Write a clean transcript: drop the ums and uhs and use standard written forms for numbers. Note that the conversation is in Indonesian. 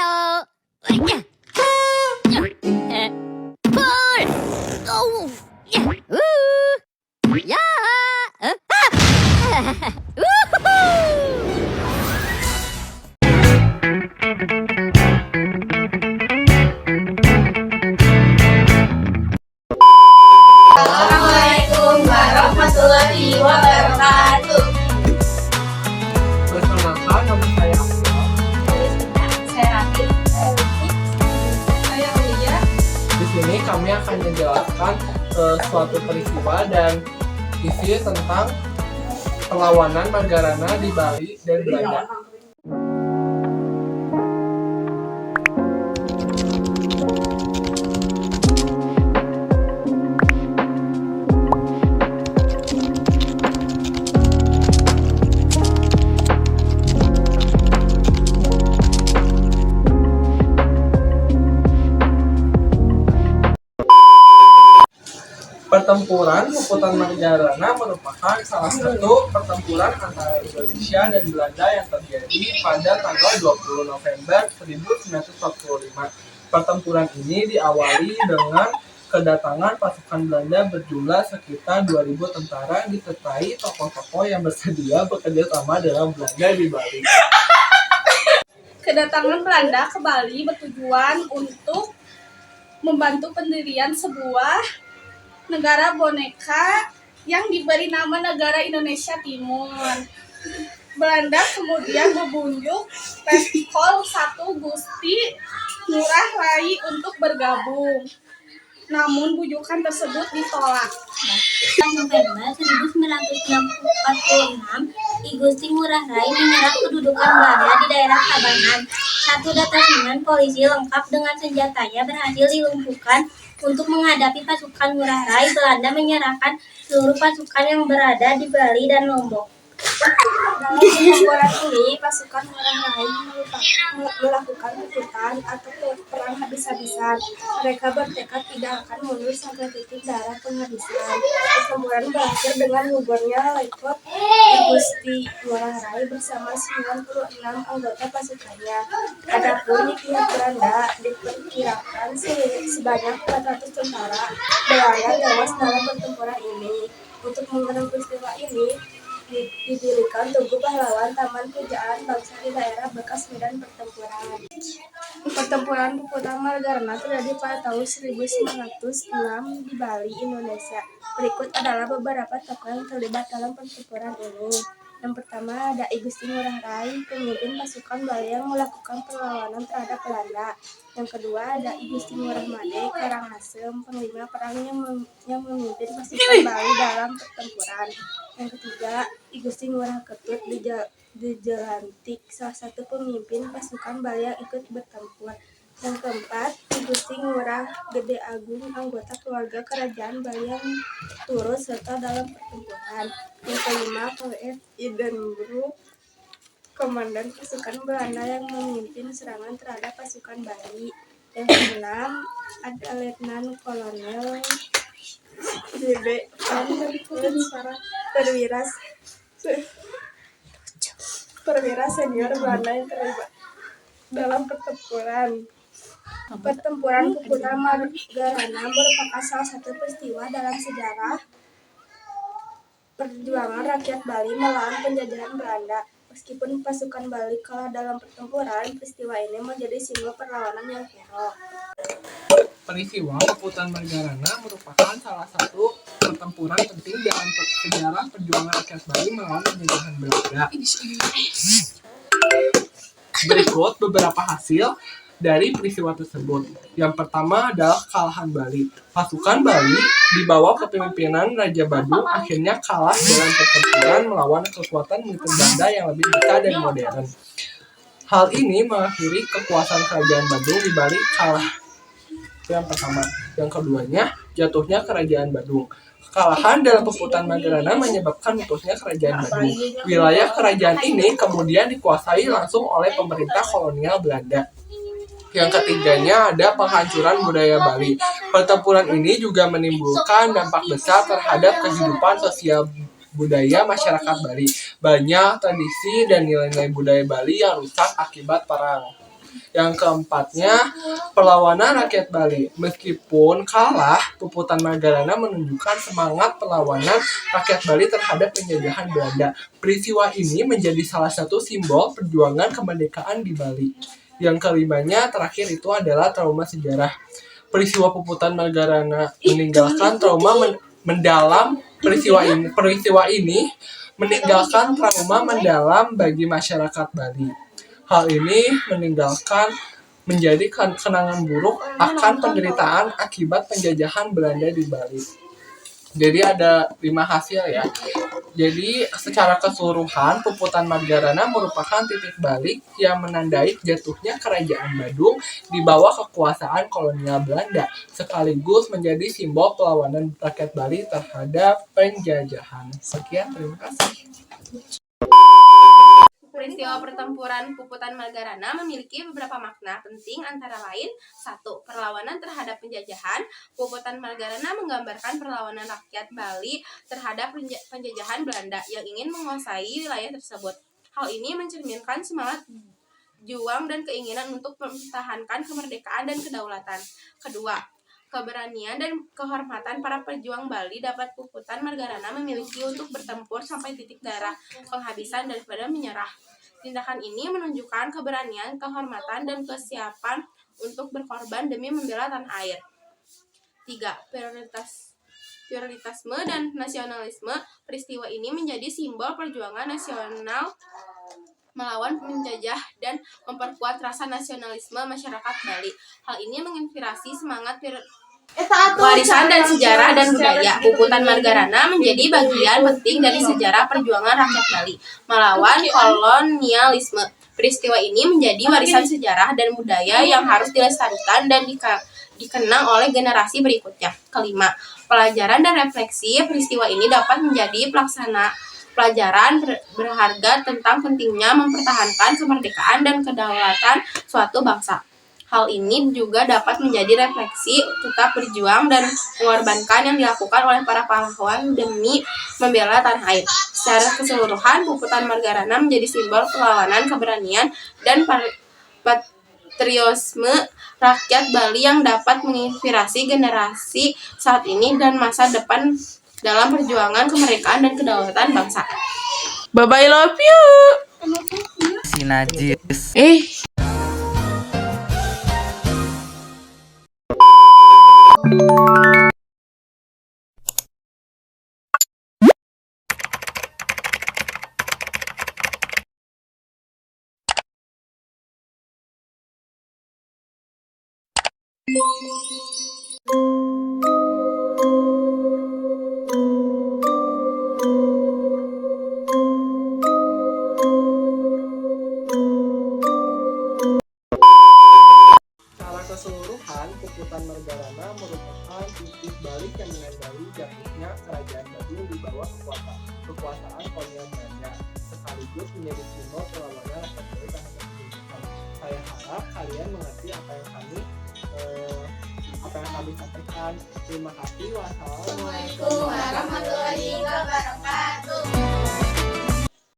Halo. Pul. Oh. Ya. Assalamualaikum warahmatullahi wabarakatuh. Perkenalkan, nama saya Afdal. Saya Rati. Saya Luki. Saya Aulia. Di sini kami akan menjelaskan suatu peristiwa dan isi tentang perlawanan Margarana di Bali dan Belanda. Pertempuran Puputan Margarana merupakan salah satu pertempuran antara Indonesia dan Belanda yang terjadi pada tanggal 20 November 1945. Pertempuran ini diawali dengan kedatangan pasukan Belanda berjumlah sekitar 2.000 tentara disertai tokoh-tokoh yang bersedia bekerja sama dengan Belanda di Bali. Kedatangan Belanda ke Bali bertujuan untuk membantu pendirian sebuah negara boneka yang diberi nama Negara Indonesia Timur. Belanda kemudian membujuk Letkol 1 Gusti Ngurah Rai untuk bergabung. Namun bujukan tersebut ditolak. November 1946, I Gusti Ngurah Rai menyerang kedudukan Belanda di daerah Tabanan. Satu detasemen polisi lengkap dengan senjatanya berhasil dilumpuhkan. Untuk menghadapi pasukan Ngurah Rai, Belanda menyerahkan seluruh pasukan yang berada di Bali dan Lombok. Dalam pertempuran ini, pasukan Ngurah Rai melakukan pukulan atau perang habis-habisan. Mereka bertekad tidak akan mundur sampai titik darah penghabisan. Pertempuran berakhir dengan gugurnya Letkol Gusti Ngurah Rai bersama 96 anggota pasukannya. Adapun di pihak Belanda diperkirakan sebanyak 400 tentara Belanda tewas dalam pertempuran ini. Untuk mengenang peristiwa ini, didirikan Tugu Pahlawan Taman Pujaan Bangsa di daerah bekas medan pertempuran. Pertempuran Puputan Margarana terjadi pada tahun 1906 di Bali, Indonesia. Berikut adalah beberapa tokoh yang terlibat dalam pertempuran ini. Yang pertama ada I Gusti Ngurah Rai, pemimpin pasukan Bali yang melakukan perlawanan terhadap Belanda. Yang kedua ada I Gusti Ngurah Made Karangasem, panglima perang yang memimpin pasukan Bali dalam pertempuran. Yang ketiga I Gusti Ngurah Ketut Jelantik, salah satu pemimpin pasukan Bali yang ikut bertempur. Yang keempat I Gusti Ngurah Gede Agung, anggota keluarga kerajaan Bali yang turut serta dalam pertempuran. Yang kelima P.F. Idenburg, komandan pasukan Belanda yang memimpin serangan terhadap pasukan Bali. Yang keenam ada Letnan Kolonel B.B. perwira senior Belanda yang terlibat dalam pertempuran. Pertempuran Puputan Margarana merupakan salah satu peristiwa dalam sejarah perjuangan rakyat Bali melawan penjajahan Belanda. Meskipun pasukan Bali kalah dalam pertempuran, peristiwa ini menjadi simbol perlawanan yang hero. Peristiwa Puputan Margarana merupakan salah satu pertempuran penting dalam sejarah perjuangan rakyat Bali melawan penjajahan Belanda. Berikut beberapa hasil dari peristiwa tersebut. Yang pertama adalah kekalahan Bali. Pasukan Bali di bawah kepemimpinan Raja Badung akhirnya kalah dalam pertempuran melawan kekuatan militer Belanda yang lebih besar dan modern. Hal ini mengakhiri kekuasaan kerajaan Badung di Bali kalah. Itu yang pertama. Yang keduanya, jatuhnya kerajaan Badung. Kekalahan dalam Puputan Margarana menyebabkan putusnya kerajaan Badung. Wilayah kerajaan ini kemudian dikuasai langsung oleh pemerintah kolonial Belanda. Yang ketiganya ada penghancuran budaya Bali. Pertempuran ini juga menimbulkan dampak besar terhadap kehidupan sosial budaya masyarakat Bali. Banyak tradisi dan nilai-nilai budaya Bali yang rusak akibat perang. Yang keempatnya, perlawanan rakyat Bali. Meskipun kalah, Puputan Margarana menunjukkan semangat perlawanan rakyat Bali terhadap penjajahan Belanda. Peristiwa ini menjadi salah satu simbol perjuangan kemerdekaan di Bali. Yang kelimanya terakhir itu adalah trauma sejarah. Peristiwa Puputan Margarana meninggalkan trauma mendalam. Peristiwa ini meninggalkan trauma mendalam bagi masyarakat Bali. Hal ini menjadi kenangan buruk akan penderitaan akibat penjajahan Belanda di Bali. Jadi ada 5 hasil ya. Jadi secara keseluruhan Puputan Margarana merupakan titik balik yang menandai jatuhnya Kerajaan Badung di bawah kekuasaan kolonial Belanda, sekaligus menjadi simbol perlawanan rakyat Bali terhadap penjajahan. Sekian, terima kasih. Peristiwa pertempuran Puputan Margarana memiliki beberapa makna penting antara lain 1. Perlawanan terhadap penjajahan. Puputan Margarana menggambarkan perlawanan rakyat Bali terhadap penjajahan Belanda yang ingin menguasai wilayah tersebut. Hal ini mencerminkan semangat juang dan keinginan untuk mempertahankan kemerdekaan dan kedaulatan. Kedua, keberanian dan kehormatan para pejuang Bali dapat Puputan Margarana memiliki untuk bertempur sampai titik darah penghabisan daripada menyerah. Tindakan ini menunjukkan keberanian, kehormatan, dan kesiapan untuk berkorban demi membela tanah air. 3. Prioritasme dan nasionalisme. Peristiwa ini menjadi simbol perjuangan nasional melawan penjajah dan memperkuat rasa nasionalisme masyarakat Bali. Hal ini menginspirasi semangat warisan dan sejarah dan budaya. Puputan Margarana menjadi bagian penting dari sejarah perjuangan rakyat Bali melawan kolonialisme. Peristiwa ini menjadi warisan sejarah dan budaya yang harus dilestarikan dan dikenang oleh generasi berikutnya. Kelima, pelajaran dan refleksi. Peristiwa ini dapat menjadi pelajaran berharga tentang pentingnya mempertahankan kemerdekaan dan kedaulatan suatu bangsa. Hal ini juga dapat menjadi refleksi tetap berjuang dan mengorbankan yang dilakukan oleh para pahlawan demi membela tanah air. Secara keseluruhan, Puputan Margarana menjadi simbol perlawanan, keberanian, dan patriotisme rakyat Bali yang dapat menginspirasi generasi saat ini dan masa depan dalam perjuangan kemerdekaan dan kedaulatan bangsa. Bye-bye, love you. Si Najis. Secara keseluruhan, Puputan Margarana merupakan titik balik yang menandai jatuhnya Kerajaan Badung di bawah kekuasaan kolonial Belanda, sekaligus menjadi simbol perlawanan rakyat Bali terhadap penjajahan. Saya harap kalian mengerti apa yang kami sampaikan. Terima kasih. Wassalamualaikum warahmatullahi wabarakatuh.